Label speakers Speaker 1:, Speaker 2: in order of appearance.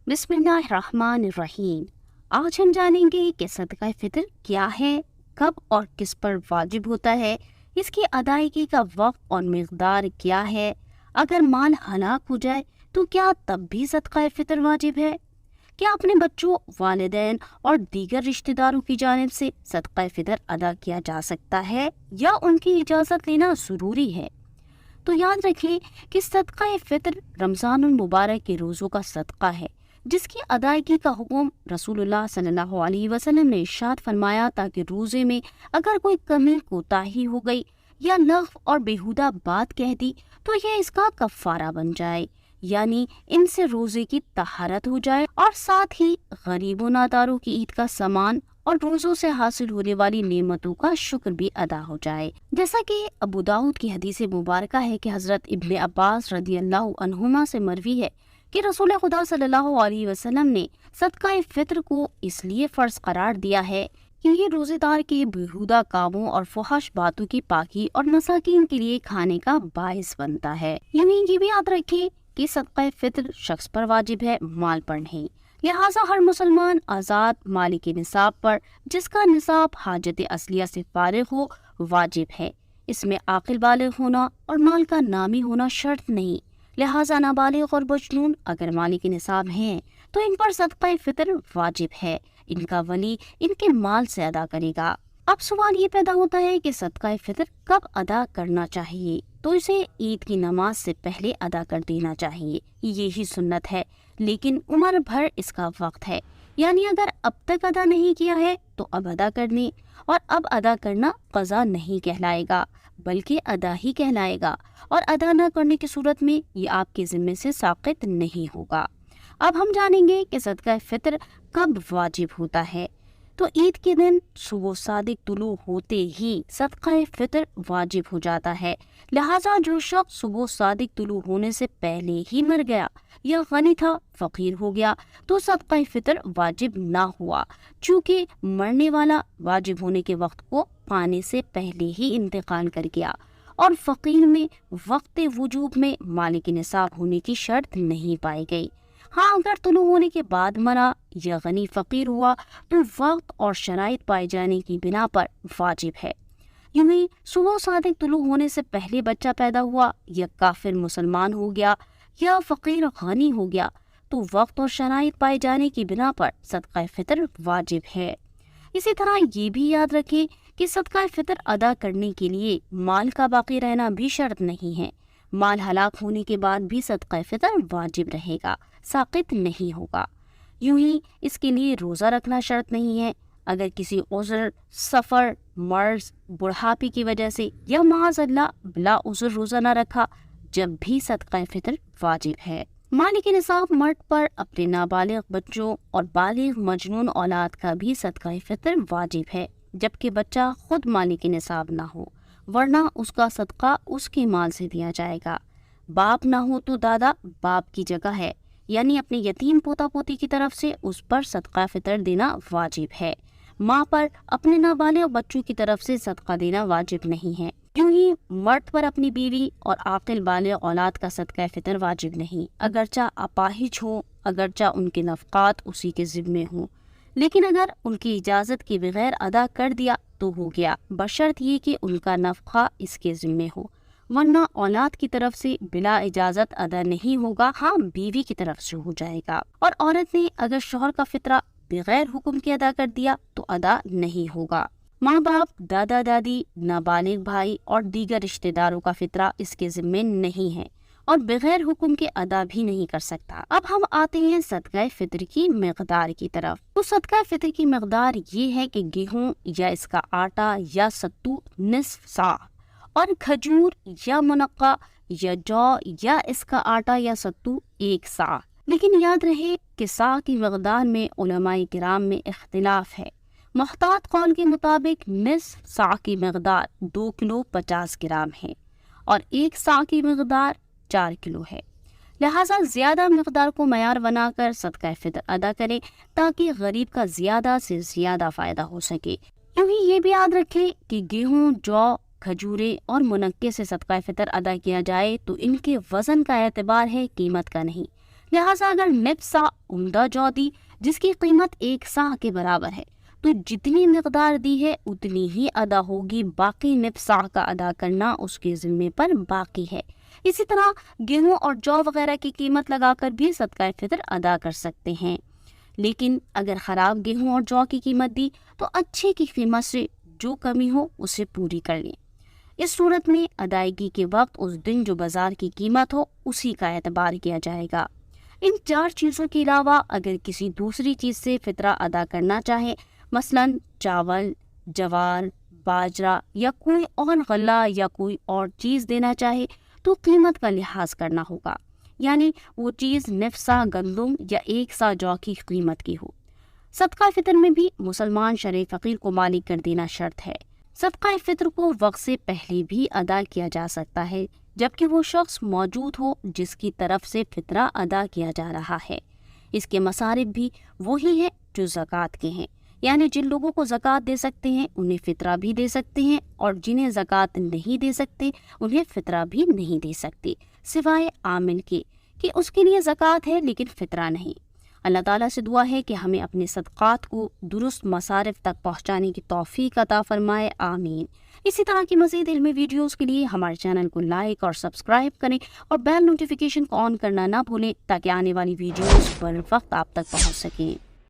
Speaker 1: बिस्मिल्लाहिर्रहमानिर्रहीम। आज हम जानेंगे कि सदका फितर क्या है, कब और किस पर वाजिब होता है, इसकी अदायगी का वक्त और मिकदार क्या है, अगर माल हलाक हो जाए तो क्या तब भी सदका फितर वाजिब है, क्या अपने बच्चों, वालिदैन और दीगर रिश्तेदारों की जानिब से सदका फितर अदा किया जा सकता है या उनकी इजाज़त लेना ज़रूरी है। तो याद रखें कि सदका फितर रमज़ानुल मुबारक के रोज़ों का सदका है, जिसकी अदायगी का हुक्म रसूलुल्लाह सल्लल्लाहु अलैहि वसल्लम ने इरशाद फरमाया ताकि रोज़े में अगर कोई कमी कोताही हो गई या लग़्व और बेहुदा बात कह दी तो यह इसका कफ़ारा बन जाए, यानी इनसे रोज़े की तहारत हो जाए और साथ ही गरीबों नादारों की ईद का सामान और रोज़ों से हासिल होने वाली नेमतों का शुक्र भी अदा हो जाए। जैसा कि अबू दाऊद की हदीस मुबारका है कि हज़रत इब्ने अब्बास रदियल्लाहु अन्हुमा से मरवी है कि रसूल खुदा सल्लल्लाहु अलैहि वसल्लम ने सदका फित्र को इसलिए फ़र्ज करार दिया है कि ये रोज़ेदार के बेहुदा कामों और फुहश बातों की पाकी और मसाकीन के लिए खाने का बाइस बनता है। यानी ये भी याद रखें कि सदका फित्र शख्स पर वाजिब है, माल पर नहीं। लिहाजा हर मुसलमान आज़ाद मालिक निसाब पर, जिसका निसाब हाजत असलिया से फारिग हो, वाजिब है। इसमें आकिल बालिग होना और माल का नामी होना शर्त नहीं। लिहाजा नाबालिग और मजनून अगर मालिक निसाब हैं तो इन पर सदका फितर वाजिब है, इनका वली इनके माल से अदा करेगा। अब सवाल ये पैदा होता है कि सदका फितर कब अदा करना चाहिए, तो इसे ईद की नमाज से पहले अदा कर देना चाहिए, यही सुन्नत है, लेकिन उम्र भर इसका वक्त है। यानी अगर अब तक अदा नहीं किया है तो अब अदा करने, और अब अदा करना क़ज़ा नहीं कहलाएगा बल्कि अदा ही कहलाएगा, और अदा न करने की सूरत में ये आपके ज़िम्मे से साक़ित नहीं होगा। अब हम जानेंगे कि सदका फितर कब वाजिब होता है। तो ईद के दिन सुबह सादिक तुलू होते ही सदका फितर वाजिब हो जाता है। लिहाजा जो शख्स सुबह सादिक तुलू होने से पहले ही मर गया या गनी था, फ़कीर हो गया, तो सदका फितर वाजिब ना हुआ, चूँकि मरने वाला वाजिब होने के वक्त को पाने से पहले ही इंतकाल कर गया, और फ़कीर में वक्त वजूब में मालिक निसाब होने की शर्त नहीं पाई गई। हाँ, अगर तुलू होने के बाद मरा या गनी फ़कीर हुआ तो वक्त और शराइत पाए जाने की बिना पर वाजिब है। यूं ही सुबह सादिक तुलू होने से पहले बच्चा पैदा हुआ या काफिर मुसलमान हो गया या फ़कीर गनी हो गया तो वक्त और शराइत पाए जाने की बिना पर सदका फितर वाजिब है। इसी तरह ये भी याद रखें कि सदका फितर अदा करने के लिए माल का बाकी रहना भी शर्त नहीं है। माल हलाक होने के बाद भी सदका फितर वाजिब रहेगा, साक़ित नहीं होगा। यूं ही इसके लिए रोज़ा रखना शर्त नहीं है। अगर किसी उज़्र, सफ़र, मर्ज़, बुढ़ापे की वजह से या माज़अल्लाह बिला उज़्र रोज़ा न रखा, जब भी सदका फितर वाजिब है। मालिक निसाब मर्द पर अपने नाबालिग बच्चों और बालिग मजनून औलाद का भी सदका फितर वाजिब है, जबकि बच्चा खुद मालिक निसाब ना हो, वरना उसका सदका उसके माल से दिया जाएगा। बाप ना हो तो दादा बाप की जगह है, यानी अपने यतीम पोता पोती की तरफ से उस पर सदका फितर देना वाजिब है। माँ पर अपने नाबालिग बच्चों की तरफ से सदका देना वाजिब नहीं है। यूं ही मर्द पर अपनी बीवी और आकिल बालिग औलाद का सदका फितर वाजिब नहीं, अगरचा अपाहिज हो, अगरचा उनके नफ़क़ात उसी के ज़िम्मे हों, लेकिन अगर उनकी इजाज़त के बगैर अदा कर दिया तो हो गया, बशर्त ये कि उनका नफ़क़ा इसके ज़िम्मे हो, वरना औलाद की तरफ से बिला इजाज़त अदा नहीं होगा, हाँ बीवी की तरफ से हो जाएगा। और औरत ने अगर शौहर का फितरा बगैर हुक्म के अदा कर दिया तो अदा नहीं होगा। माँ बाप, दादा दादी, नाबालिग भाई और दीगर रिश्तेदारों का फितरा इसके ज़िम्मे नहीं है और बगैर हुक्म के अदा भी नहीं कर सकता। अब हम आते हैं सदका फितर की मकदार की तरफ। तो सदका फितर की मकदार ये है कि गेहूँ या इसका आटा या सत्तू निस्फ सा, और खजूर या मुनक्का या जौ या इसका आटा या सत्तू 1 सा। लेकिन याद रहे कि सा की मकदार में उलमाए किराम में इख्तिलाफ है। मुहतात कौल के मुताबिक निस्फ सा की मकदार 2 किलो 50 ग्राम है और 1 सा की मकदार 4 किलो है। लिहाजा ज़्यादा मकदार को मयार बनाकर सदका फितर अदा करें ताकि गरीब का ज़्यादा से ज़्यादा फ़ायदा हो सके। यूँ ये भी याद रखें कि गेहूँ, जौ, खजूरें और मुनक्के से सदका फितर अदा किया जाए तो इनके वज़न का एतबार है, कीमत का नहीं। لہٰذا اگر نصف سا عمدہ جو دی جس کی قیمت 1 سا کے برابر ہے تو جتنی مقدار دی ہے اتنی ہی ادا ہوگی، باقی نصف سا کا ادا کرنا اس کے ذمے پر باقی ہے۔ اسی طرح گیہوں اور جو وغیرہ کی قیمت لگا کر بھی صدقہ فطر ادا کر سکتے ہیں، لیکن اگر خراب گیہوں اور جو کی قیمت دی تو اچھے کی قیمت سے جو کمی ہو اسے پوری کر لیں۔ اس صورت میں ادائیگی کے وقت اس دن جو بازار کی قیمت ہو اسی کا اعتبار کیا جائے گا۔ ان 4 چیزوں کے علاوہ اگر کسی دوسری چیز سے فطرہ ادا کرنا چاہے، مثلاً چاول، جوار، باجرہ یا کوئی اور غلہ یا کوئی اور چیز دینا چاہے تو قیمت کا لحاظ کرنا ہوگا، یعنی وہ چیز نصف سا گندم یا 1 سا جو کی قیمت کی ہو۔ صدقہ فطر میں بھی مسلمان شرع فقیر کو مالک کر دینا شرط ہے۔ صدقہ فطر کو وقت سے پہلے بھی ادا کیا جا سکتا ہے جبکہ وہ شخص موجود ہو جس کی طرف سے فطرہ ادا کیا جا رہا ہے۔ اس کے مصارف بھی وہی ہیں جو زکوٰۃ کے ہیں، یعنی جن لوگوں کو زکوٰۃ دے سکتے ہیں انہیں فطرہ بھی دے سکتے ہیں، اور جنہیں زکوٰۃ نہیں دے سکتے انہیں فطرہ بھی نہیں دے سکتے، سوائے عامل کے کہ اس کے لیے زکوٰۃ ہے لیکن فطرہ نہیں۔ اللہ تعالیٰ سے دعا ہے کہ ہمیں اپنے صدقات کو درست مصارف تک پہنچانے کی توفیق عطا فرمائے، آمین۔ اسی طرح کی مزید علمی ویڈیوز کے لیے ہمارے چینل کو لائک اور سبسکرائب کریں اور بیل نوٹیفیکیشن کو آن کرنا نہ بھولیں تاکہ آنے والی ویڈیوز پر وقت آپ تک پہنچ سکیں۔